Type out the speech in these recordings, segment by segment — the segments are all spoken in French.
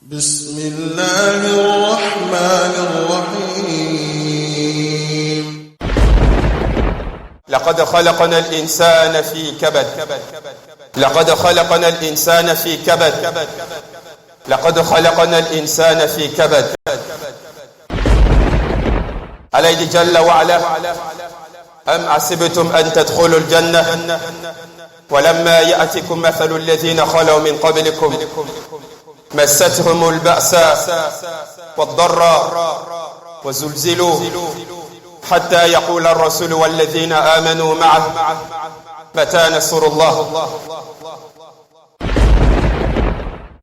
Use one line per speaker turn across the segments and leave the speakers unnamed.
بسم الله الرحمن الرحيم
لقد خلقنا الإنسان في كبد لقد خلقنا الإنسان في كبد لقد خلقنا الإنسان في كبد عليه جل وعلا أم حسبتم أن تدخلوا الجنة ولما يأتكم مثل الذين خلوا من قبلكم مستهم البأساء والضراء وزلزلوا حتى يقول الرسول والذين آمنوا معه متى نصر الله.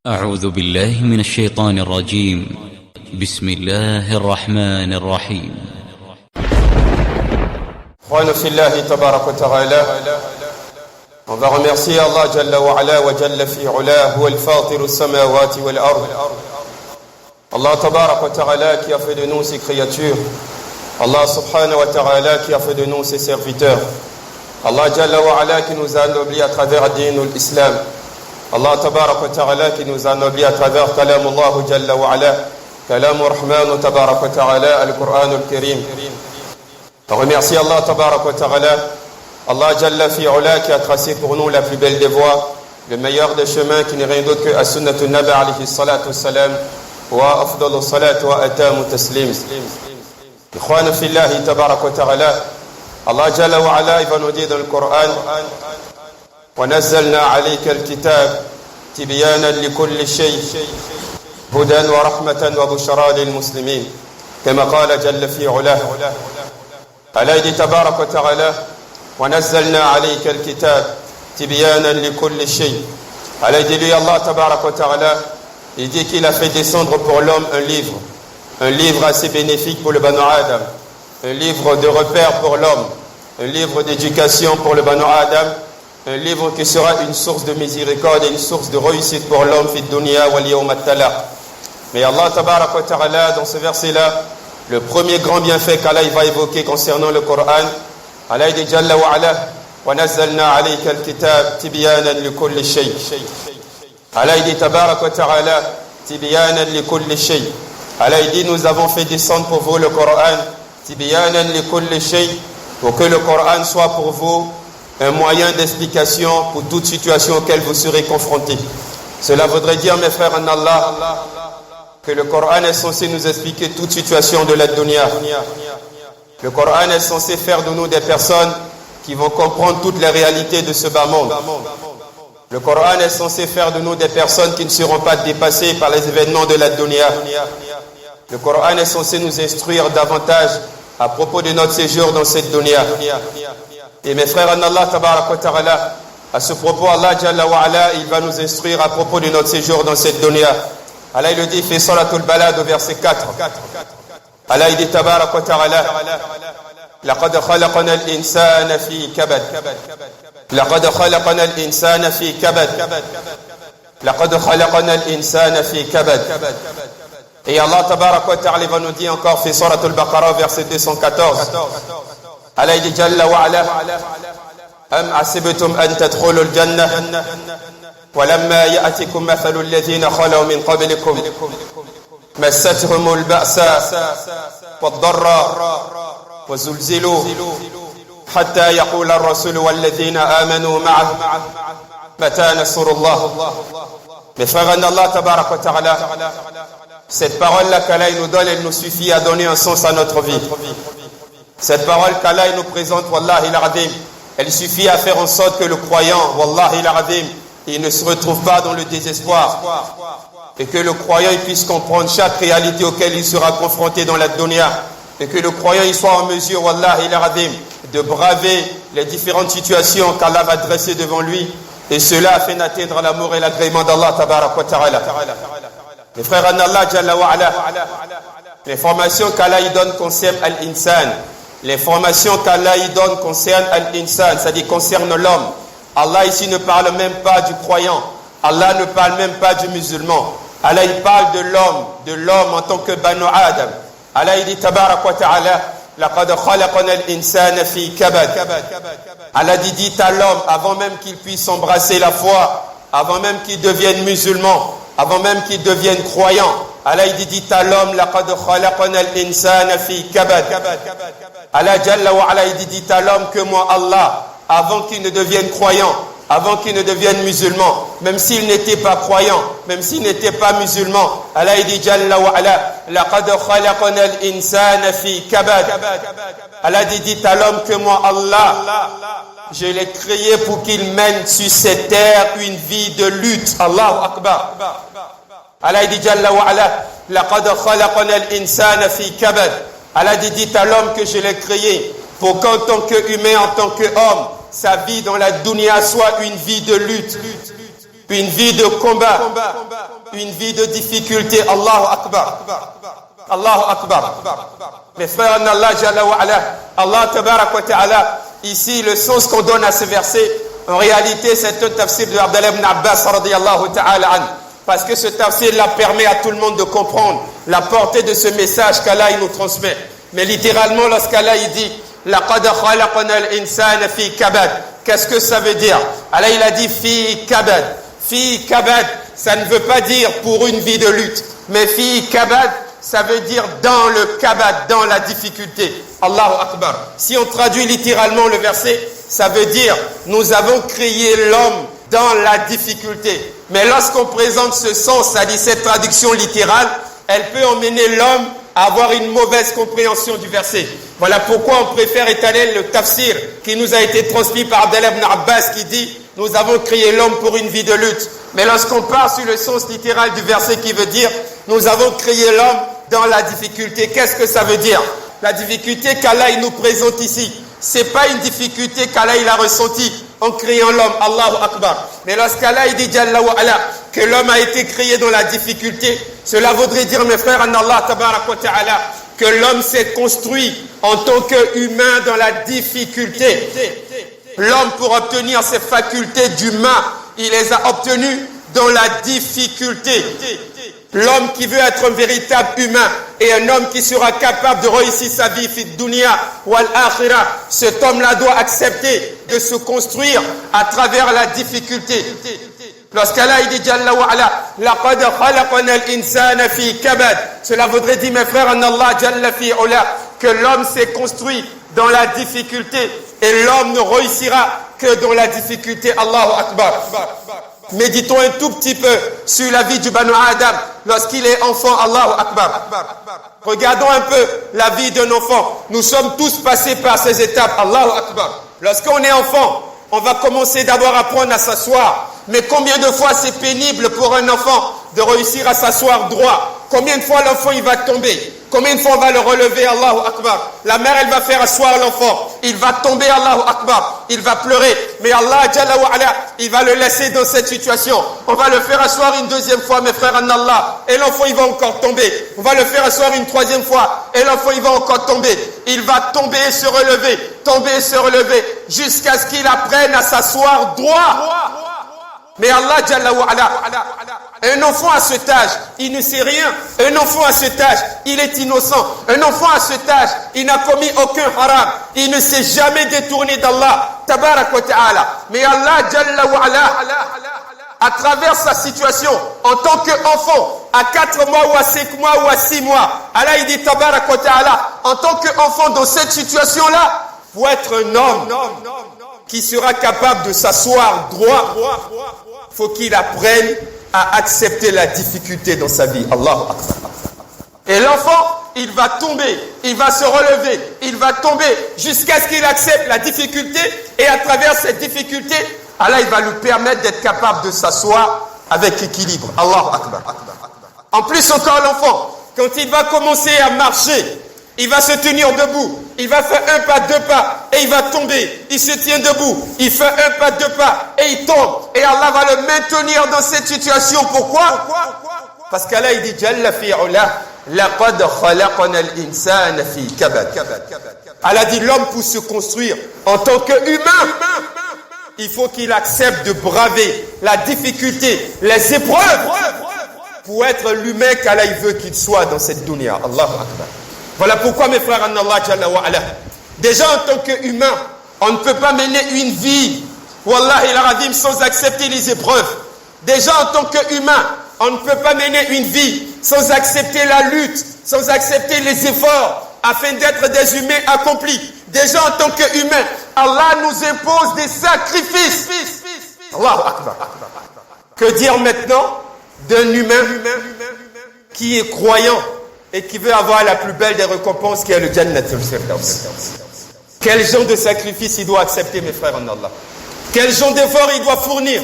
أعوذ بالله من الشيطان الرجيم. بسم الله الرحمن الرحيم.
Khouana fillahi tabarak wa ta'ala. On va remercier Allah Jalla wa Ala wa Jalla fi'ula huwa al-fatir as-samawati wal ard. Allah tabarak wa ta'ala qui a fait de nous ses créatures. Allah subhanahu wa ta'ala qui a fait de nous ses serviteurs. Allah Jalla wa Ala qui nous a ennoblis à travers Dinul Islam. Allah tabarak wa ta'ala qui nous a ennoblis à travers Kalamullah Jalla wa Ala. Kalamur Rahman tabarak wa ta'ala al-Qur'an al-Karim. On remercie Allah tabarak wa ta'ala, Allah Jalla fi'ula qui a tracé pour nous la plus belle des voies, le meilleur des chemins qui n'est rien d'autre que as-sunnatu nabi alayhi salatu wassalam wa afdalu salatu wa atamu taslim. Ikhwana fillahi tabarak wa ta'ala, Allah Jalla wa ala il va nous dire dans le Coran wa nazzalna alayka al-kitab tibyanan li kulli shay hudan wa rahmatan wa bushra lil muslimin kama qala Jalla fi'ula. Allah dit tabarak wa ta'ala wa nazzalna alayka al-kitab tibyanan li kulli shay. Allah dit lui Allah tabarak wa ta'ala, il dit qu'il a fait descendre pour l'homme un livre assez bénéfique pour le Banu Adam, un livre de repère pour l'homme, un livre d'éducation pour le Banu Adam, un livre qui sera une source de miséricorde et une source de réussite pour l'homme fi dunya wal yawm at-talaq. Mais Allah tabarak wa ta'ala dans ce verset là, le premier grand bienfait qu'Allah va évoquer concernant le Coran, Allah dit Jalla wa Ala wa nazzalna alayka al-kitab tibyanan li kulli shay. Allah dit tabarak wa ta'ala tibyanan li kulli shay. Allah dit nous avons fait descendre pour vous le Coran tibyanan li kulli shay, pour que le Coran soit pour vous un moyen d'explication pour toute situation auquel vous serez confrontés. Cela voudrait dire mes frères en Allah que le Coran est censé nous expliquer toute situation de la dunya. Le Coran est censé faire de nous des personnes qui vont comprendre toutes les réalités de ce bas monde. Le Coran est censé faire de nous des personnes qui ne seront pas dépassées par les événements de la dunya. Le Coran est censé nous instruire davantage à propos de notre séjour dans cette dunya. Et mes frères en Allah tabarak wa ta'ala, à ce propos Allah Jalla wa Ala, il va nous instruire à propos de notre séjour dans cette dunya. Allah il le dit fi Suratul Balad au verset 4. Allah il dit tabarak wa ta'ala laqad khalaqna al-insana fi kabad laqad khalaqna al-insana fi kabad laqad khalaqna al-insana fi kabad. Et Allah tabarak wa ta'ala va nous dire encore fi Suratul Baqarah verset 214. Allah il dit Jalla wa Ala am hasibtum an tadkhulul jannah ولما يأتكم مثل الذين خلوا من قبلكم مستهم البأساء والضراء وزلزلوا حتى يقول الرسول والذين آمنوا معه متى نصر الله. Mes frères en Allah tabarak wa ta'ala, cette parole-là qu'Allah nous donne, elle nous suffit à donner un sens à notre vie. Cette parole qu'Allah nous présente, wallahi al-azim, elle suffit à faire en sorte que le croyant, wallahi al-azim, il ne se retrouve pas dans le désespoir et que le croyant il puisse comprendre chaque réalité auquel il sera confronté dans la dunya et que le croyant il soit en mesure, wallahi al-azim, de braver les différentes situations qu'Allah va dresser devant lui, et cela afin d'atteindre l'amour et l'agrément d'Allah tabarak wa ta'ala. Les frères en Allah Jalla wa Ala, les formations qu'Allah il donne concernent al-insan, les formations qu'Allah il donne concernent al-insan, c'est-à-dire concernent l'homme. Allah ici ne parle même pas du croyant. Allah ne parle même pas du musulman. Allah il parle de l'homme en tant que Banu Adam. Allah il dit tabarak wa ta'ala laqad khalaqna al-insana fi kabad. Allah dit à l'homme avant même qu'il puisse embrasser la foi, avant même qu'il devienne musulman, avant même qu'il devienne croyant. Allah il dit à l'homme, laqad khalaqna al-insana fi kabad. Allah Jalla wa Ala il dit à l'homme que moi Allah, avant qu'il ne devienne croyant, avant qu'il ne devienne musulman, même s'il n'était pas croyant, même s'il n'était pas musulman, Allah il dit Jalla wa Ala, laqad khalaqna al-insana fi kabad. Allah dit à l'homme que moi Allah, je l'ai créé pour qu'il mène sur cette terre une vie de lutte. Allahu Akbar. Allah dit Jalla wa Ala, laqad khalaqna al-insana fi kabad. Allah dit à l'homme que je l'ai créé pour qu'en tant qu'humain, en tant qu'homme, sa vie dans la dunya soit une vie de lutte, une vie de combat, une vie de difficulté. Allahu Akbar. Allahu Akbar. Mes frères en Allah Jalla wa Ala, Allah Tabarak wa Ta'ala, ici le sens qu'on donne à ce verset, en réalité c'est un tafsir de Abdallah ibn Abbas radiyallahu ta'ala an. Parce que ce tafsir là permet à tout le monde de comprendre la portée de ce message qu'Allah il nous transmet. Mais littéralement lorsqu'Allah il dit laqad khalaqna al-insana fi kabad, qu'est-ce que ça veut dire? Allah il a dit fi kabad. Fi kabad, ça ne veut pas dire pour une vie de lutte, mais fi kabad, ça veut dire dans le kabad, dans la difficulté. Allahu Akbar. Si on traduit littéralement le verset, ça veut dire nous avons créé l'homme dans la difficulté. Mais lorsqu'on présente ce sens, c'est-à-dire cette traduction littérale, elle peut emmener l'homme à avoir une mauvaise compréhension du verset. Voilà pourquoi on préfère étaler le tafsir qui nous a été transmis par Abdallah ibn Abbas qui dit « Nous avons créé l'homme pour une vie de lutte ». Mais lorsqu'on part sur le sens littéral du verset qui veut dire « Nous avons créé l'homme dans la difficulté », qu'est-ce que ça veut dire? La difficulté qu'Allah il nous présente ici, c'est pas une difficulté qu'Allah il a ressentie en créant l'homme, Allahu Akbar. Mais lorsqu'Allah il dit Jalla wa Ala que l'homme a été créé dans la difficulté, cela voudrait dire, mes frères en Allah Tabarak wa Ta'ala, que l'homme s'est construit en tant qu'humain dans la difficulté. L'homme, pour obtenir ses facultés d'humain, il les a obtenues dans la difficulté. L'homme qui veut être un véritable humain et un homme qui sera capable de réussir sa vie fi dunya wal akhirah, cet homme-là doit accepter de se construire à travers la difficulté. Lorsqu'Allah il dit Jalla wa Ala, laqad khalaqna al-insana fi kabad, cela voudrait dire, mes frères en Allah Jalla fi Ula, que l'homme s'est construit dans la difficulté et l'homme ne réussira que dans la difficulté. Allahu Akbar. Méditons un tout petit peu sur la vie du Banu Adam lorsqu'il est enfant. Allahu Akbar. Regardons un peu la vie d'un enfant. Nous sommes tous passés par ces étapes. Allahu Akbar. Lorsqu'on est enfant, on va commencer d'abord à apprendre à s'asseoir. Mais combien de fois c'est pénible pour un enfant de réussir à s'asseoir droit? Combien de fois l'enfant il va tomber? Combien de fois on va le relever? Allahu Akbar. La mère elle va faire asseoir l'enfant. Il va tomber, Allahu Akbar. Il va pleurer. Mais Allah Jalla wa Ala, il va le laisser dans cette situation. On va le faire asseoir une deuxième fois, mes frères en Allah. Et l'enfant il va encore tomber. On va le faire asseoir une troisième fois. Et l'enfant il va encore tomber. Il va tomber et se relever. Tomber et se relever. Jusqu'à ce qu'il apprenne à s'asseoir droit. Mais Allah Jalla wa Ala, un enfant à cet âge, il ne sait rien. Un enfant à cet âge, il est innocent. Un enfant à cet âge, il n'a commis aucun haram. Il ne s'est jamais détourné d'Allah Tabarak wa Ta'ala. Mais Allah Jalla wa Ala, à travers sa situation, en tant qu'enfant, à 4 mois ou à 5 mois ou à 6 mois, Allah il dit Tabarak wa Ta'ala, en tant qu'enfant dans cette situation-là, pour être un homme qui sera capable de s'asseoir droit, faut qu'il apprenne à accepter la difficulté dans sa vie. Allahu Akbar. Et l'enfant, il va tomber, il va se relever, il va tomber jusqu'à ce qu'il accepte la difficulté. Et à travers cette difficulté, Allah il va lui permettre d'être capable de s'asseoir avec équilibre. Allahu Akbar. En plus encore l'enfant, quand il va commencer à marcher, il va se tenir debout. Il va faire un pas, 2 pas, et il va tomber. Il se tient debout. Il fait un pas, 2 pas, et il tombe. Et Allah va le maintenir dans cette situation. Pourquoi? Parce qu'Allah il dit Jalla fi Ula, laqad khalaqna al-insana fi kabad. Allah dit l'homme pour se construire en tant qu'humain, il faut qu'il accepte de braver la difficulté, les épreuves, pour être l'humain qu'Allah veut qu'il soit dans cette dunya. Allahu Akbar. Voilà pourquoi, mes frères en Allah Jalla wa Ala, déjà en tant qu'humain, on ne peut pas mener une vie, Wallahi al-Azim, sans accepter les épreuves. Déjà en tant qu'humain, On ne peut pas mener une vie sans accepter la lutte, sans accepter les efforts, afin d'être des humains accomplis. Déjà en tant qu'humains, Allah nous impose des sacrifices. Allahu Akbar. Que dire maintenant d'un humain qui est croyant et qui veut avoir la plus belle des récompenses qui est le Jannatul Firdaus? Quel genre de sacrifice il doit accepter, mes frères en Allah? Quel genre d'effort il doit fournir?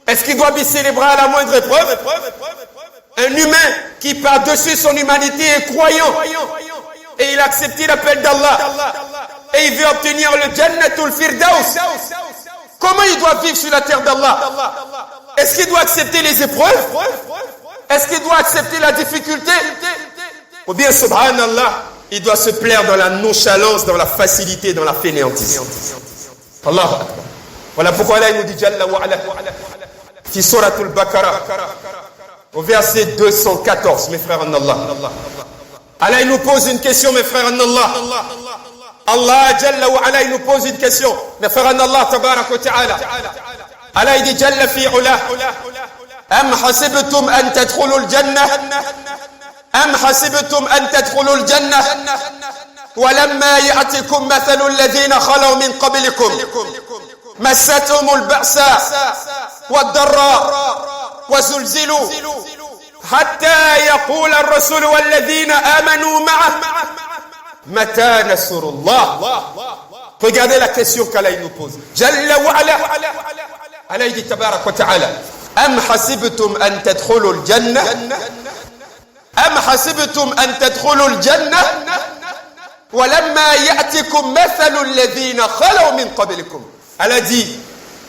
Est-ce qu'il doit baisser les bras à la moindre épreuve? Un humain qui par-dessus son humanité est croyant et il a accepté l'appel d'Allah et il veut obtenir le Jannatul Firdaus. Comment il doit vivre sur la terre d'Allah? Est-ce qu'il doit accepter les épreuves? Est-ce qu'il doit accepter la difficulté? Ou bien, subhanallah, il doit se plaire dans la nonchalance, dans la facilité, dans la fainéantise? Allahu Akbar. Voilà pourquoi là il nous dit Jalla wa ala fi suratul Baqarah au verset 214, mes frères en Allah. Allah il nous pose une question, mes frères en Allah. Allah Jalla wa ala il nous pose une question, mes frères en Allah tabarak wa ta'ala. Allah il dit Jalla fi ula am hasibtum an tadkhulul jannah am hasibtum an tadkhulul jannah ولما يأتكم مثل الذين خلوا من قبلكم مستهم البأساء والضراء وزلزلوا حتى يقول الرسول والذين آمنوا معه متى نصر الله. Regardez la question qu'Allah nous pose. Jalla wa ala. Allah dit tabarak wa ta'ala. Am hasibtum an tadkhulul jannah am hasibtum an tadkhulul jannah وَلَمَّا يَأْتِكُمْ مَثَلُ الَّذِينَ خَلَوْا مِنْ قَبْلِكُمْ. Allah dit,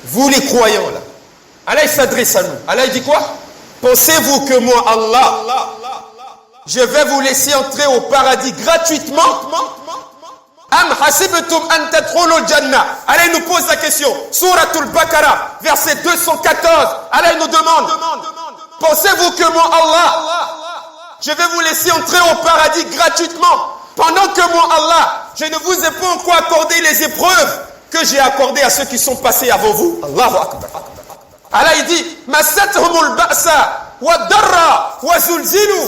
vous les croyants là. Allah il s'adresse à nous. Allah il dit quoi? Pensez-vous que moi Allah, je vais vous laisser entrer au paradis gratuitement? Am hasibtum an tadkhulul jannah. Allah il nous pose la question. Suratul Baqarah, verset 214. Allah il nous demande, pensez-vous que moi Allah, je vais vous laisser entrer au paradis gratuitement? Pendant que moi, Allah, je ne vous ai pas encore accordé les épreuves que j'ai accordées à ceux qui sont passés avant vous. Allahu Akbar. Allah il dit, Massathumul ba'sa wa darra wa zulzilu.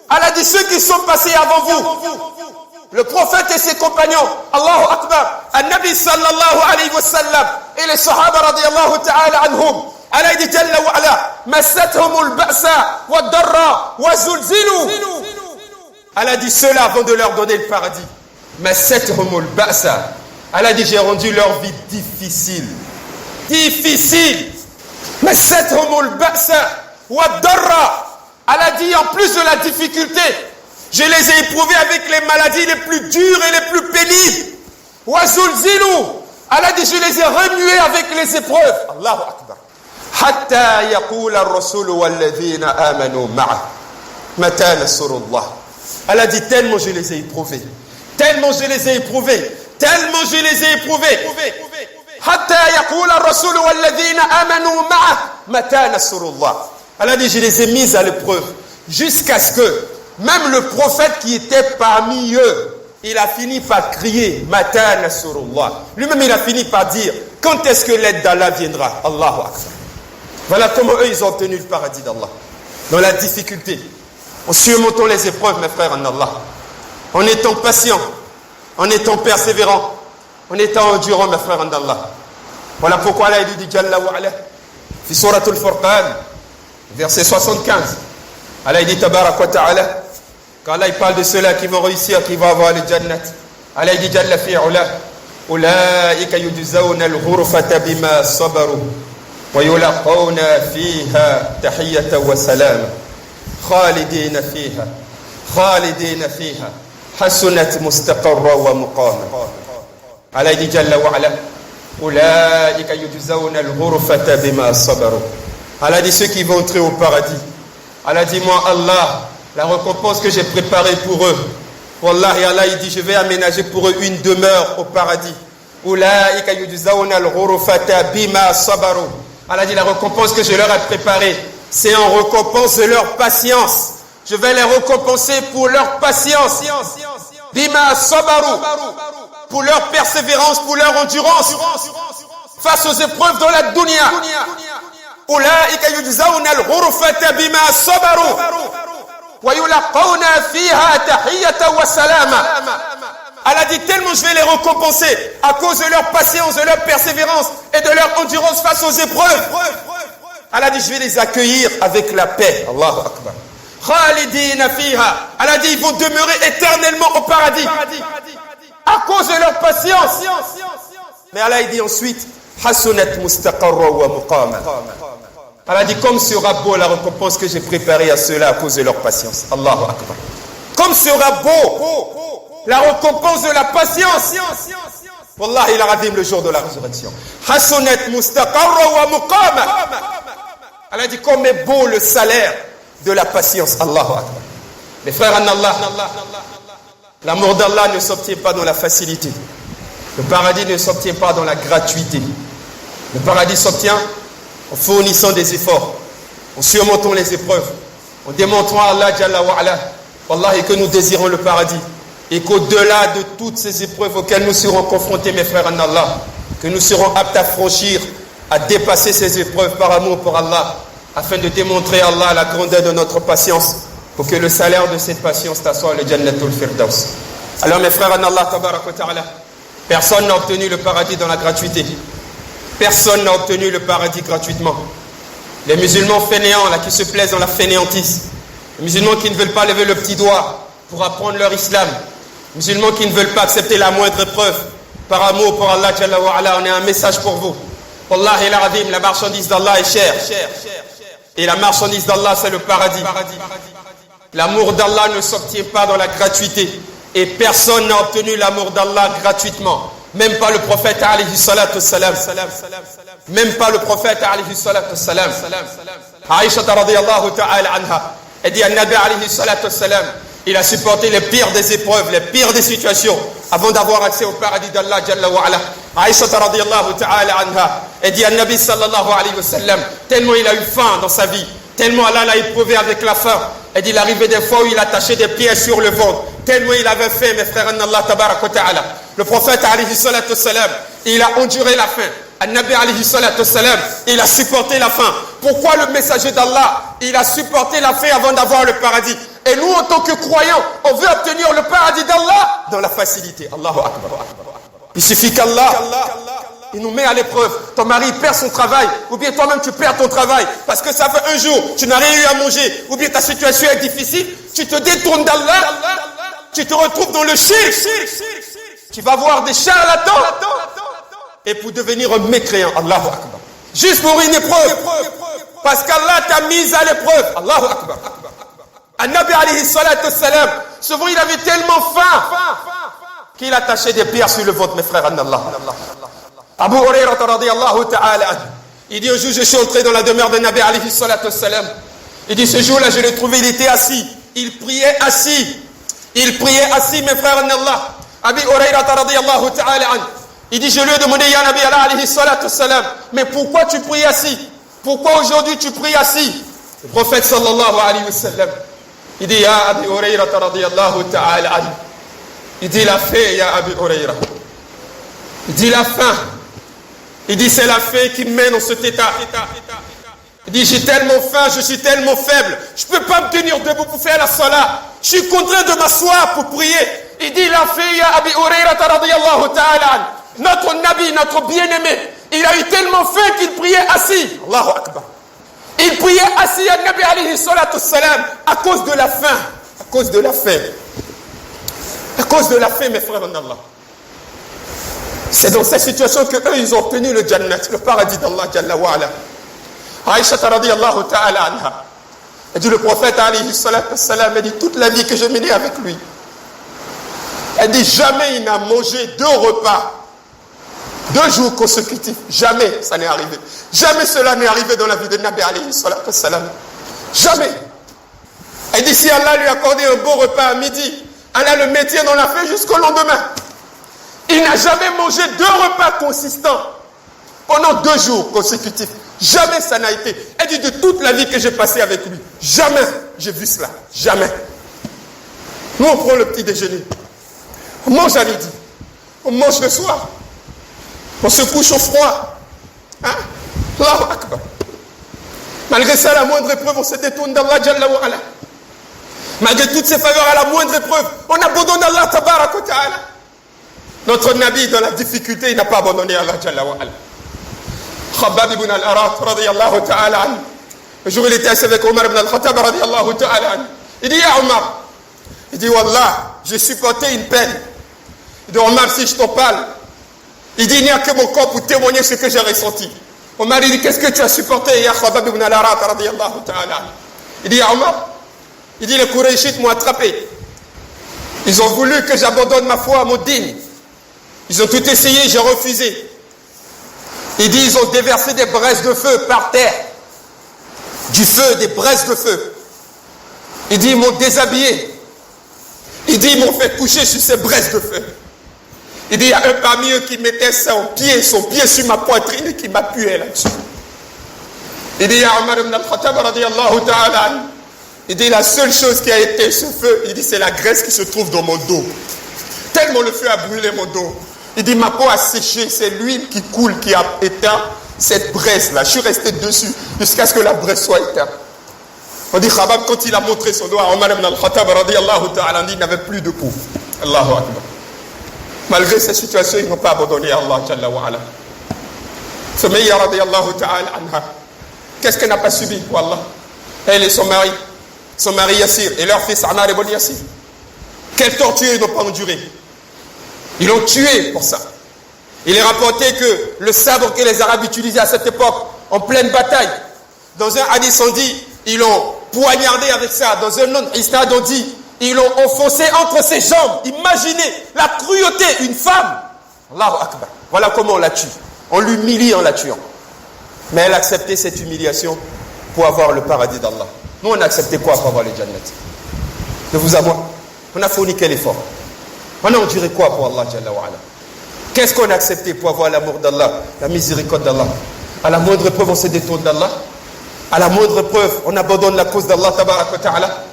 Allah dit, ceux qui sont passés avant vous, le prophète et ses compagnons, Allahu Akbar, An-Nabi sallallahu alayhi wa sallam, et les sahaba radiyallahu ta'ala anhum. Allah il dit, Jalla wa ala, Massathumul ba'sa wa darra wa zulzilu. Allah dit cela avant de leur donner le paradis. Massathumul ba'sa. Allah dit j'ai rendu leur vie difficile. Massathumul ba'sa wa darra. Allah dit en plus de la difficulté, je les ai éprouvés avec les maladies les plus dures et les plus pénibles. Wa zulzilu. Allah dit je les ai remués avec les épreuves. Allahu Akbar. Hatta yaqula ar-rasul walladhina amanu ma'a. Mata nasrullah. Allah dit tellement je les ai éprouvés. Hatta yaqula ar-rasul walladhina amanu ma'a mata nasrullah. Allah dit je les ai mis à l'épreuve jusqu'à ce que même le prophète qui était parmi eux, il a fini par crier mata nasrullah. Lui-même il a fini par dire quand est-ce que l'aide d'Allah viendra? Allahu Akbar. Voilà comment eux ils ont obtenu le paradis d'Allah. Dans la difficulté. En surmontant les épreuves, mes frères en Allah, en étant patient, en étant persévérant, en étant endurant, mes frères en Allah. Voilà pourquoi Allah dit Jalla wa ala, fi suratul Furqan, verset 75. Allah dit tabarak wa ta'ala, quand Allah il parle de ceux-là qui vont réussir, qui vont avoir le Jannat. Allah dit Jalla fi ula, ulaika yujzawna al-ghurfata bima sabaru, wa yulaqawna fiha tahiyyatan wa salama. خالدين فيها حسنت مستقرا ومقاما. على جل وعلا أولئك يجزون الغرفة بما صبروا. Allah dit ceux qui vont entrer au paradis. Allah dit moi Allah, la récompense que j'ai préparée pour eux. Wallahi Allah il dit je vais aménager pour eux une demeure au paradis. Ulaika yujzawna al-ghurfata bima sabaru. Allah dit la récompense que je leur ai préparée, c'est en récompense de leur patience. Je vais les récompenser pour leur patience. Bima sabaru. Pour leur persévérance, pour leur endurance. Face aux épreuves dans la dunya. أولئك يجزون الغرفة بما صبروا ويلقون فيها تحية وسلاما. Elle a dit tellement je vais les récompenser à cause de leur patience, de leur persévérance et de leur endurance face aux épreuves. Elle a dit je vais les accueillir avec la paix. Allahu Akbar. Khalidina fiha. Elle a dit ils vont demeurer éternellement au paradis à cause de leur patience. Mais Allah dit ensuite hasunat mustaqarra wa muqama. Elle a dit comme sera beau la récompense que j'ai préparée à ceux-là à cause de leur patience. Allahu Akbar. Comme sera beau la récompense de la patience. Wallahi al-Azim le jour de la résurrection. Hasunat mustaqarra wa muqama. Elle a dit comme est beau le salaire de la patience. Allahu Akbar. Les frères en Allah, l'amour d'Allah ne s'obtient pas dans la facilité. Le paradis ne s'obtient pas dans la gratuité. Le paradis s'obtient en fournissant des efforts, en surmontant les épreuves, en démontrant à Allah Jalla wa Ala, Wallahi, que nous désirons le paradis et qu'au-delà de toutes ces épreuves auxquelles nous serons confrontés, mes frères en Allah, que nous serons aptes à franchir, à dépasser ces épreuves par amour pour Allah, afin de démontrer à Allah la grandeur de notre patience, pour que le salaire de cette patience soit le Jannatul Firdaus. Alors mes frères en Allah, tabarak wa ta'ala, personne n'a obtenu le paradis dans la gratuité. Personne n'a obtenu le paradis gratuitement. Les musulmans fainéants là, qui se plaisent dans la fainéantise, les musulmans qui ne veulent pas lever le petit doigt pour apprendre leur islam, les musulmans qui ne veulent pas accepter la moindre épreuve, par amour pour Allah Jalla wa Ala, on a un message pour vous. Wallahi al-Azim, la marchandise d'Allah est chère. Et la marchandise d'Allah, c'est le paradis. L'amour d'Allah ne s'obtient pas dans la gratuité. Et personne n'a obtenu l'amour d'Allah gratuitement. Même pas le prophète alayhi salatu wassalam. Même pas le prophète alayhi salatu wassalam. Aïcha radiyallahu ta'ala anha. Elle dit à Nabi alayhi salatu wassalam, il a supporté les pires des épreuves, les pires des situations avant d'avoir accès au paradis d'Allah Jalla wa Ala. Aïcha radiyallahu ta'ala anha. Elle dit à Nabi sallallahu alayhi wa sallam, tellement il a eu faim dans sa vie, tellement Allah l'a éprouvé avec la faim. Elle dit, il arrivait des fois où il attachait des pièges sur le ventre, tellement il avait faim, mes frères en Allah tabarak wa ta'ala. Le prophète alayhi salatu wassalam, il a enduré la faim. An-Nabi alayhi salatu wassalam, il a supporté la faim. Pourquoi le messager d'Allah, il a supporté la faim avant d'avoir le paradis? Et nous, en tant que croyants, on veut obtenir le paradis d'Allah dans la facilité. Allahu Akbar. Il suffit qu'Allah, il nous met à l'épreuve. Ton mari perd son travail, ou bien toi-même tu perds ton travail, parce que ça fait un jour, tu n'as rien eu à manger, ou bien ta situation est difficile, tu te détournes d'Allah, tu te retrouves dans le shirk, tu vas voir des charlatans, et pour devenir un mécréant, Allahu Akbar. Juste pour une épreuve, parce qu'Allah t'a mis à l'épreuve, Allahu Akbar. An-Nabi alayhi salatu wassalam, souvent il avait tellement faim qu'il attachait des pierres sur le ventre, mes frères en Allah. Abu Hurairah radiyallahu ta'ala, il dit un jour je suis entré dans la demeure de Nabi alayhi salatu wassalam. Il dit ce jour-là je l'ai trouvé, il était assis. Il priait assis. Il priait assis, mes frères en Allah. Abu Hurairah radiyallahu ta'ala, il dit je lui ai demandé ya Nabi alayhi salatu wassalam, mais pourquoi tu pries assis? Pourquoi aujourd'hui tu pries assis? Le prophète sallallahu alayhi wa sallam, il dit ya Abu Hurairah radiyallahu ta'ala, il dit la faim ya Abu Hurairah. Il dit la faim. Il dit c'est la faim qui me mène dans cet état. Il dit j'ai tellement faim, je suis tellement faible, je ne peux pas me tenir debout pour faire la salat. Je suis contraint de m'asseoir pour prier. Il dit la faim ya Abi Hurairah radiyallahu ta'ala. Notre Nabi, notre bien-aimé, il a eu tellement faim qu'il priait assis. Allahu Akbar. Il priait assis à Nabi alayhi salatu wassalam à cause de la faim. À cause de la faim. À cause de la faim, mes frères en Allah. C'est dans cette situation que eux ils ont obtenu le Jannat, le paradis d'Allah Jalla wa Ala. Aïcha radiyallahu ta'ala anha. Elle dit le prophète alayhi salatu wassalam, elle dit toute la vie que j'ai menée avec lui. Elle dit jamais il n'a mangé 2 repas, 2 jours consécutifs. Jamais ça n'est arrivé. Jamais cela n'est arrivé dans la vie de Nabi alayhi salatu wassalam. Jamais. Elle dit si Allah lui accordait un bon repas à midi, Allah le mettait dans la faim jusqu'au lendemain. Il n'a jamais mangé 2 repas consistants pendant 2 jours consécutifs. Jamais ça n'a été. Elle dit de toute la vie que j'ai passée avec lui, jamais j'ai vu cela. Jamais. Nous on prend le petit déjeuner. On mange à midi. On mange le soir. On se couche au froid. Hein? Allahu Akbar. Malgré ça, à la moindre épreuve, on se détourne d'Allah Jalla wa Ala. Malgré toutes ces faveurs, à la moindre épreuve, on abandonne Allah Tabarak wa Ta'ala. Notre Nabi, dans la difficulté, il n'a pas abandonné Allah Jalla wa Ala. Khabbab ibn al-Arat, radiyallahu ta'ala anhu. Un jour, il était assis avec Omar ibn al-Khattab, radiyallahu ta'ala anhu. Il dit, ya Omar, il dit, Wallah, j'ai supporté une peine. Il dit, Omar, si je t'en parle, il dit, il n'y a que mon corps pour témoigner ce que j'ai ressenti. Omar, il dit, qu'est-ce que tu as supporté, ya Khabbab ibn al-Arat, radiyallahu ta'ala anhu. Il dit, ya Omar, il dit, les Qurayshites m'ont attrapé. Ils ont voulu que j'abandonne ma foi à mon dîne. Ils ont tout essayé, j'ai refusé. Il dit, ils ont déversé des braises de feu par terre. Du feu, des braises de feu. Il dit, ils m'ont déshabillé. Il dit, ils m'ont fait coucher sur ces braises de feu. Il dit, il y a un parmi eux qui mettait son pied sur ma poitrine et qui m'appuyait là-dessus. Il dit, il y a Omar ibn al-Khattab, radiyallahu ta'ala anhu. Il dit, la seule chose qui a été ce feu, il dit, c'est la graisse qui se trouve dans mon dos. Tellement le feu a brûlé mon dos. Il dit, ma peau a séché, c'est l'huile qui coule, qui a éteint cette braise-là. Je suis resté dessus jusqu'à ce que la braise soit éteinte. On dit, Khabbab, quand il a montré son doigt à Omar ibn al-Khattab, radiyallahu ta'ala, il n'avait plus de peau. Allahu Akbar. Malgré ces situations, ils n'ont pas abandonné Allah Jalla wa Ala. Sumayya, radiyallahu ta'ala anha, qu'est-ce qu'elle n'a pas subi, Wallah? Elle et son mari Yassir, et leur fils Ammar ibn Yassir. Quelle torture ils n'ont pas enduré. Ils l'ont tué pour ça. Il est rapporté que le sabre que les Arabes utilisaient à cette époque, en pleine bataille, dans un hadith on dit, ils l'ont poignardé avec ça. Dans un autre isnad on dit, ils l'ont enfoncé entre ses jambes. Imaginez la cruauté, une femme. Allahu Akbar. Voilà comment on la tue. On l'humilie en la tuant. Mais elle a accepté cette humiliation pour avoir le paradis d'Allah. Nous on a accepté quoi pour avoir le Jannat? De vous à moi. On a fourni quel effort? On a enduré quoi pour Allah Jalla wa Ala? Qu'est-ce qu'on a accepté pour avoir l'amour d'Allah, la miséricorde d'Allah? À la moindre épreuve, on se détourne d'Allah. À la moindre épreuve, on abandonne la cause d'Allah Tabarak wa Ta'ala.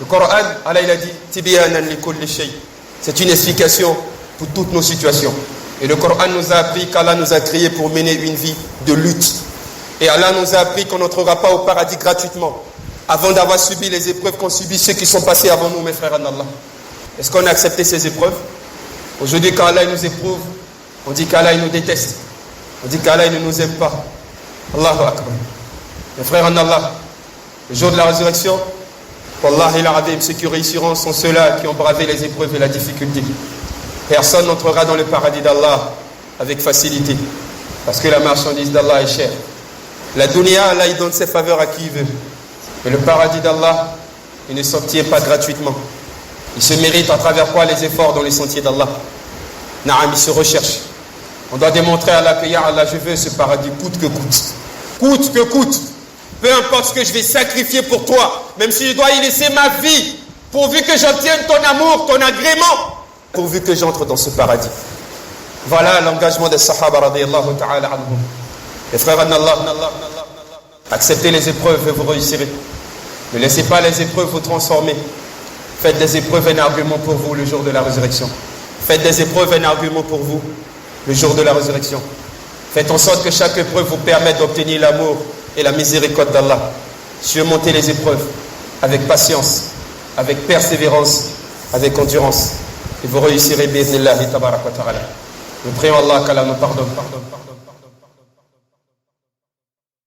Le Coran, Allah il a dit, Tibyanan li kulli shay. C'est une explication pour toutes nos situations. Et le Coran nous a appris qu'Allah nous a créés pour mener une vie de lutte. Et Allah nous a appris qu'on n'entrera pas au paradis gratuitement, avant d'avoir subi les épreuves qu'ont subi ceux qui sont passés avant nous, mes frères en Allah. Est-ce qu'on a accepté ces épreuves? Aujourd'hui, quand Allah nous éprouve, on dit qu'Allah nous déteste. On dit qu'Allah ne nous aime pas. Allahu Akbar. Mes frères en Allah, le jour de la résurrection, Wallahi al-Azim, ceux qui réussiront sont ceux-là qui ont bravé les épreuves et la difficulté. Personne n'entrera dans le paradis d'Allah avec facilité, parce que la marchandise d'Allah est chère. La dunya, Allah, il donne ses faveurs à qui il veut. Mais le paradis d'Allah, il ne s'obtient pas gratuitement. Il se mérite à travers quoi? Les efforts dans les sentiers d'Allah. Naam, il se recherche. On doit démontrer à Allah que ya Allah, je veux ce paradis coûte que coûte. Coûte que coûte. Peu importe ce que je vais sacrifier pour toi, même si je dois y laisser ma vie, pourvu que j'obtienne ton amour, ton agrément, pourvu que j'entre dans ce paradis. Voilà l'engagement des Sahaba radiyallahu ta'ala anhum. Les frères en Allah, acceptez les épreuves et vous réussirez. Ne laissez pas les épreuves vous transformer. Faites des épreuves un argument pour vous le jour de la résurrection. Faites des épreuves un argument pour vous le jour de la résurrection. Faites en sorte que chaque épreuve vous permette d'obtenir l'amour et la miséricorde d'Allah. Surmontez les épreuves avec patience, avec persévérance, avec endurance. Et vous réussirez, bi'idhnillahi tabarak wa ta'ala. Nous prions Allah qu'Allah nous pardonne.